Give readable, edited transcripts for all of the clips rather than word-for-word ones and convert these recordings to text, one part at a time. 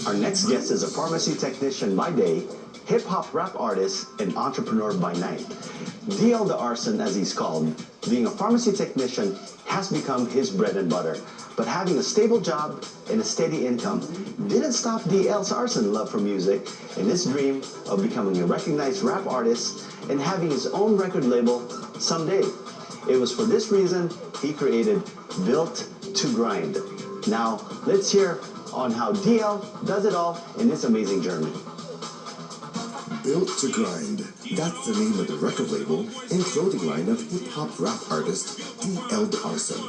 Our next guest is a pharmacy technician by day, hip-hop rap artist, and entrepreneur by night. DL the Arson, as he's called, being a pharmacy technician has become his bread and butter. But having a stable job and a steady income didn't stop DL's Arson love for music and his dream of becoming a recognized rap artist and having his own record label someday. It was for this reason he created Built to Grind. Now, let's hear on how DL does it all in this amazing journey. Built to Grind. That's the name of the record label and clothing line of hip-hop rap artist DL the Arson.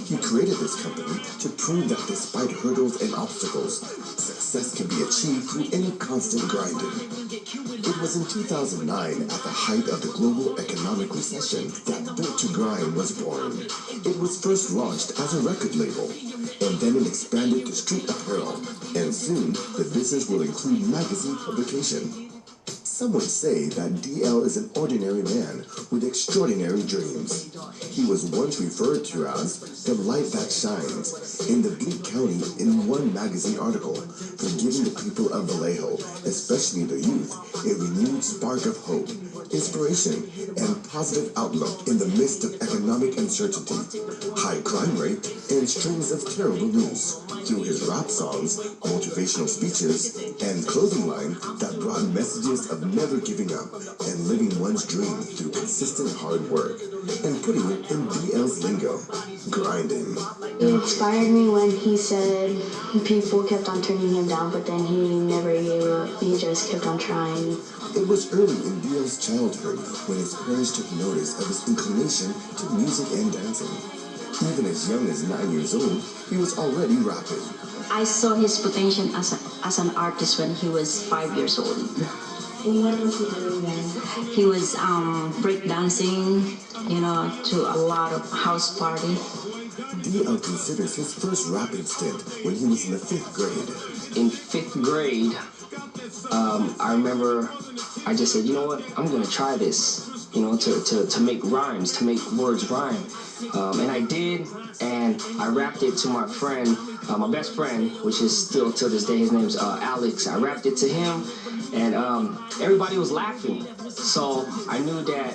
He created this company to prove that despite hurdles and obstacles, success can be achieved through any constant grinding. It was in 2009, at the height of the global economic recession, that Built to Grind was born. It was first launched as a record label, and then it expanded to street apparel, and soon the business will include magazine publication. Some would say that DL is an ordinary man with extraordinary dreams. He was once referred to as the light that shines in the bleak county in one magazine article for giving the people of Vallejo, especially the youth, a renewed spark of hope, inspiration, and positive outlook in the midst of economic uncertainty, high crime rate, and strings of terrible news. Through his rap songs, motivational speeches, and clothing line that brought messages of never giving up and living one's dream through consistent hard work, and putting it in DL's lingo, grinding. It inspired me when he said people kept on turning him down, but then he never gave up. He just kept on trying. It was early in DL's childhood when his parents took notice of his inclination to music and dancing. Even as young as 9 years old, he was already rapping. I saw his potential as an artist when he was 5 years old. And what was he doing then? He was breakdancing, to a lot of house party. DL considers his first rapping stint when he was in the 5th grade. In 5th grade, I remember I just said, you know what, I'm going to try this, to make rhymes, to make words rhyme. And I did, and I rapped it to my friend, my best friend, which is still to this day, his name's Alex. I rapped it to him, and everybody was laughing. So I knew that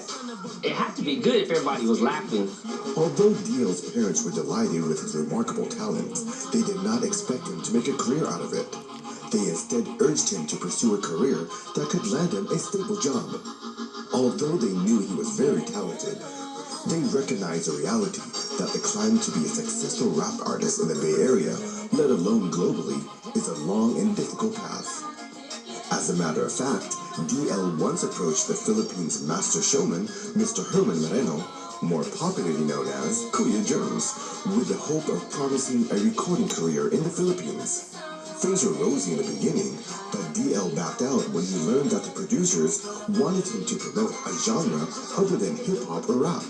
it had to be good if everybody was laughing. Although DL's parents were delighted with his remarkable talent, they did not expect him to make a career out of it. They instead urged him to pursue a career that could land him a stable job. Although they knew he was very talented, they recognized the reality that the climb to be a successful rap artist in the Bay Area, let alone globally, is a long and difficult path. As a matter of fact, DL once approached the Philippines' master showman, Mr. Herman Moreno, more popularly known as Kuya Jones, with the hope of promising a recording career in the Philippines. Things were rosy in the beginning, but DL backed out when he learned that the producers wanted him to promote a genre other than hip-hop or rap.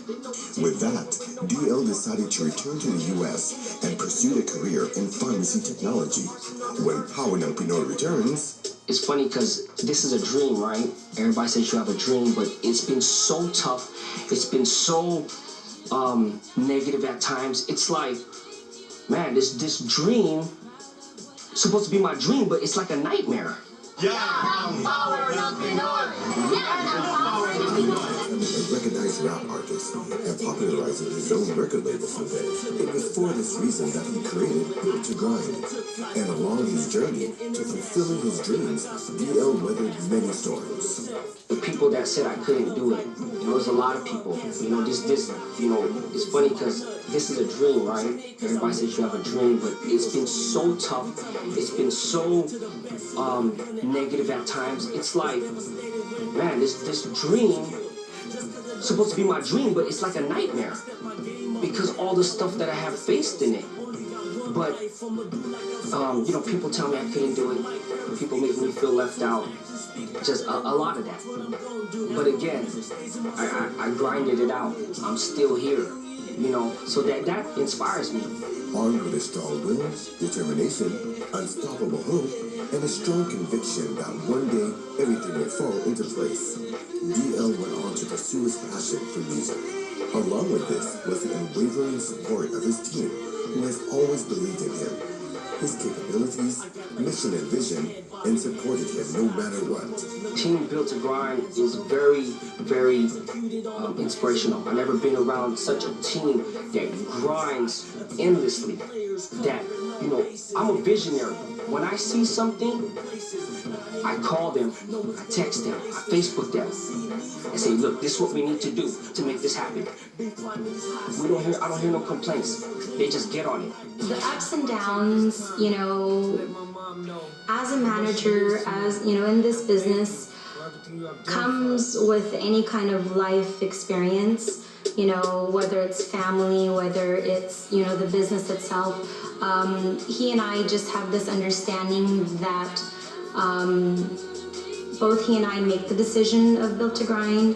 With that, DL decided to return to the U.S. and pursue a career in pharmacy technology. When Power Ng Pinoy returns... It's funny because this is a dream, right? Everybody says you have a dream, but it's been so tough. It's been so negative at times. It's like, man, this dream supposed to be my dream, but it's like a nightmare. A recognized rap artist and popularizing his own record label someday. It was for this reason that he created Built to Grind. And along his journey to fulfilling his dreams, DL weathered many storms. The people that said I couldn't do it, there was a lot of people. It's funny because this is a dream, right? Everybody says you have a dream, but it's been so tough. It's been so negative at times. It's like, man, this dream supposed to be my dream, but it's like a nightmare because all the stuff that I have faced in it. But people tell me I couldn't do it. People make me feel left out. Just a lot of that. But again, I grinded it out. I'm still here. So that inspires me. Armed with a strong will, determination, unstoppable hope, and a strong conviction that one day everything will fall into place, DL went on to pursue his passion for music. Along with this was the unwavering support of his team, who has always believed in him, his capabilities, mission and vision and supported him no matter what. Team Built to Grind is very, very inspirational. I've never been around such a team that grinds endlessly. That, you know, I'm a visionary. When I see something, I call them, I text them, I Facebook them, and say, look, this is what we need to do to make this happen. I don't hear no complaints. They just get on it. The ups and downs, you know, as a manager, as, you know, in this business, comes with any kind of life experience, you know, whether it's family, whether it's, you know, the business itself. He and I just have this understanding that both he and I make the decision of Built to Grind,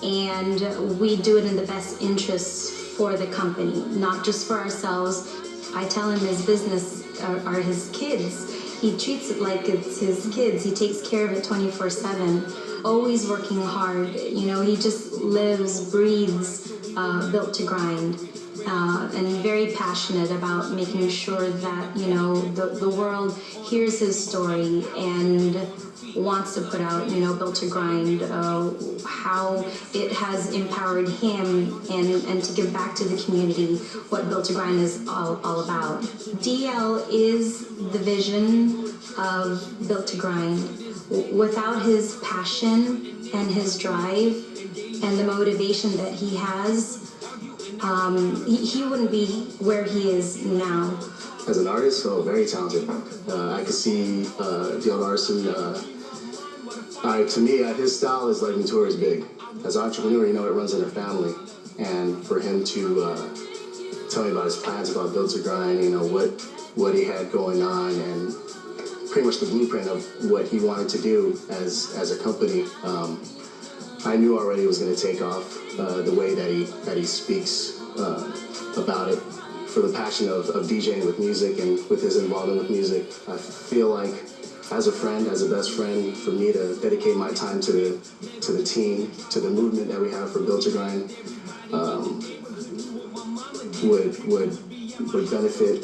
and we do it in the best interests for the company, not just for ourselves. I tell him his business are his kids. He treats it like it's his kids. He takes care of it 24/7, always working hard. You know, he just lives, breathes Built to Grind, and very passionate about making sure that, you know, the world hears his story and wants to put out, you know, Built to Grind, how it has empowered him and to give back to the community what Built to Grind is all about. DL is the vision of Built to Grind. Without his passion and his drive and the motivation that he has, he wouldn't be where he is now. As an artist, so very talented. I could see DL the Arson. To me, his style is like notorious big. As an entrepreneur, you know, it runs in their family. And for him to tell me about his plans about Built to Grind, you know, what he had going on, and pretty much the blueprint of what he wanted to do as a company, I knew already it was going to take off. The way that he speaks about it, for the passion of DJing with music and with his involvement with music, I feel like, as a friend, as a best friend, for me to dedicate my time to the team, to the movement that we have for Built to Grind, would benefit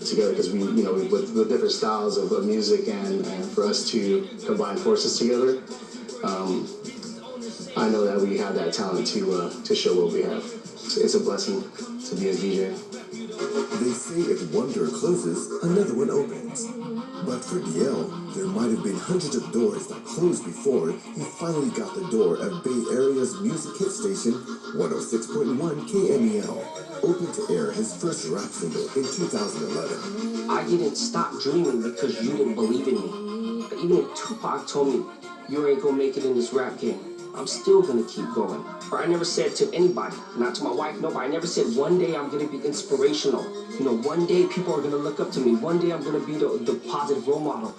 together, because we, you know, with different styles of music, and for us to combine forces together, I know that we have that talent to show what we have. It's a blessing to be a DJ. They say if one door closes, another one opens. But for DL, there might have been hundreds of doors that closed before he finally got the door of Bay Area's music hit station, 106.1 KMEL, open to air his first rap single in 2011. I didn't stop dreaming because you didn't believe in me. Even if Tupac told me, you ain't gonna make it in this rap game, I'm still gonna keep going. Or I never said to anybody, not to my wife, nobody, I never said one day I'm gonna be inspirational. You know, one day people are gonna look up to me. One day I'm gonna be the positive role model.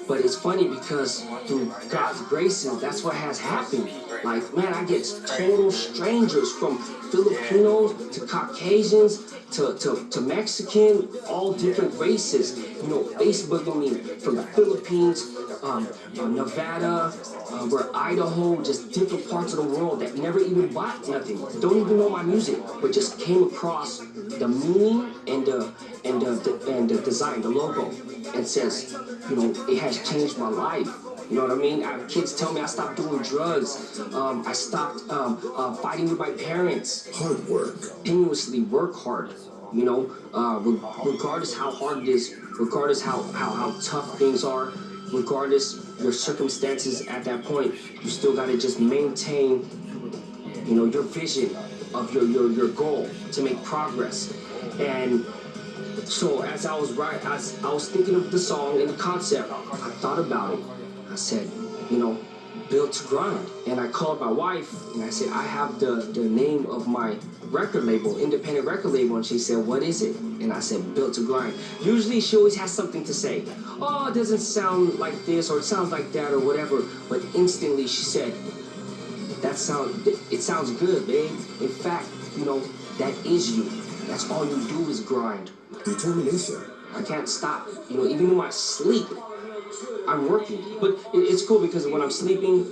But it's funny because through God's graces, that's what has happened. Like, man, I get total strangers, from Filipinos to Caucasians to Mexican, all different races, you know, Facebooking me from the Philippines, Nevada, where Idaho, just different parts of the world that never even bought nothing, don't even know my music, but just came across the meaning and the design, the logo, and says, you know, it has changed my life. You know what I mean? Kids tell me I stopped doing drugs. I stopped fighting with my parents. Hard work. Continuously work hard. You know, regardless how hard it is, regardless how tough things are, regardless your circumstances at that point, you still got to just maintain, you know, your vision of your goal to make progress. And so as I was thinking of the song and the concept, I thought about it. I said, you know, Built to Grind. And I called my wife and I said, I have the name of my record label, independent record label. And she said, what is it? And I said, Built to Grind. Usually she always has something to say. Oh, it doesn't sound like this, or it sounds like that, or whatever. But instantly she said, it sounds good, babe. In fact, you know, that is you. That's all you do is grind. Determination. I can't stop. You know, even in my sleep, I'm working. But it's cool because when I'm sleeping,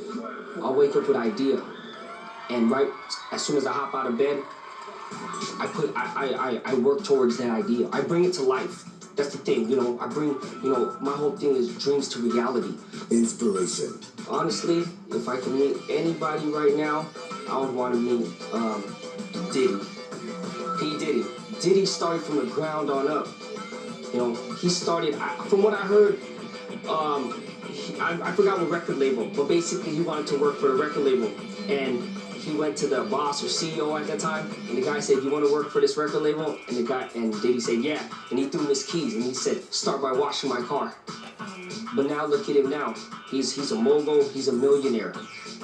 I'll wake up with an idea. And right as soon as I hop out of bed, I work towards that idea. I bring it to life. That's the thing, you know, I bring, you know, my whole thing is dreams to reality. Inspiration. Honestly, if I could meet anybody right now, I would want to meet Diddy. P. Diddy. Diddy started from the ground on up. You know, he started, from what I heard, I forgot what record label, but basically he wanted to work for a record label. And he went to the boss or CEO at that time, and the guy said, "You want to work for this record label?" And Diddy said, "Yeah." And he threw him his keys, and he said, "Start by washing my car." But now look at him now. He's a mogul. He's a millionaire.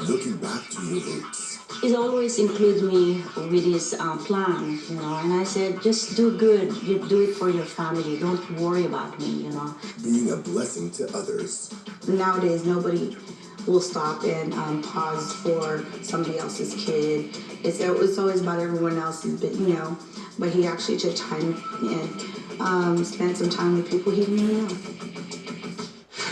Looking back to your roots. He always includes me with his plan, you know, and I said, just do good. You do it for your family. Don't worry about me, you know. Being a blessing to others. Nowadays, nobody will stop and pause for somebody else's kid. It's always about everyone else's, you know. But he actually took time and spent some time with people he didn't even know.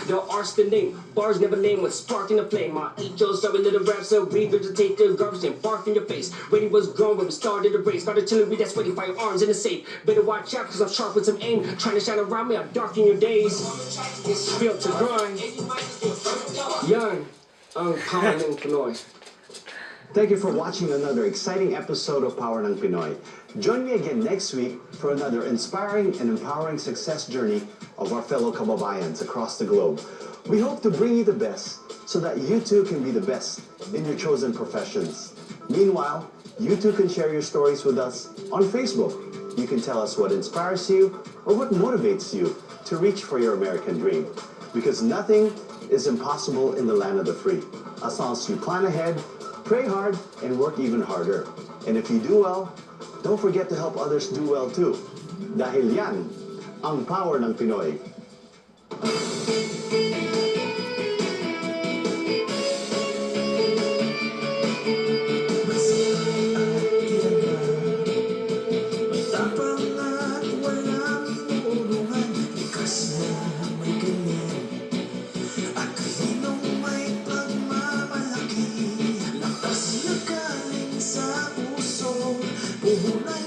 The Arson name, bars never lame with sparking the flame. I eat your sorry little raps and regurgitate the garbage and barf in your face. When he was grown, when we started the race, got artillery that's waiting firearms in the safe. Better watch out, cause I'm sharp with some aim. Trying to shine around me, I'm dark in your days. It's built to grind. Yan, ang Power ng Pinoy. Thank you for watching another exciting episode of Power ng Pinoy. Join me again next week for another inspiring and empowering success journey of our fellow kababayans across the globe. We hope to bring you the best so that you too can be the best in your chosen professions. Meanwhile, you too can share your stories with us on Facebook. You can tell us what inspires you or what motivates you to reach for your American dream. Because nothing is impossible in the land of the free. As long as you plan ahead, pray hard, and work even harder. And if you do well, don't forget to help others do well too. Dahil yan ang power ng Pinoy. Puhunan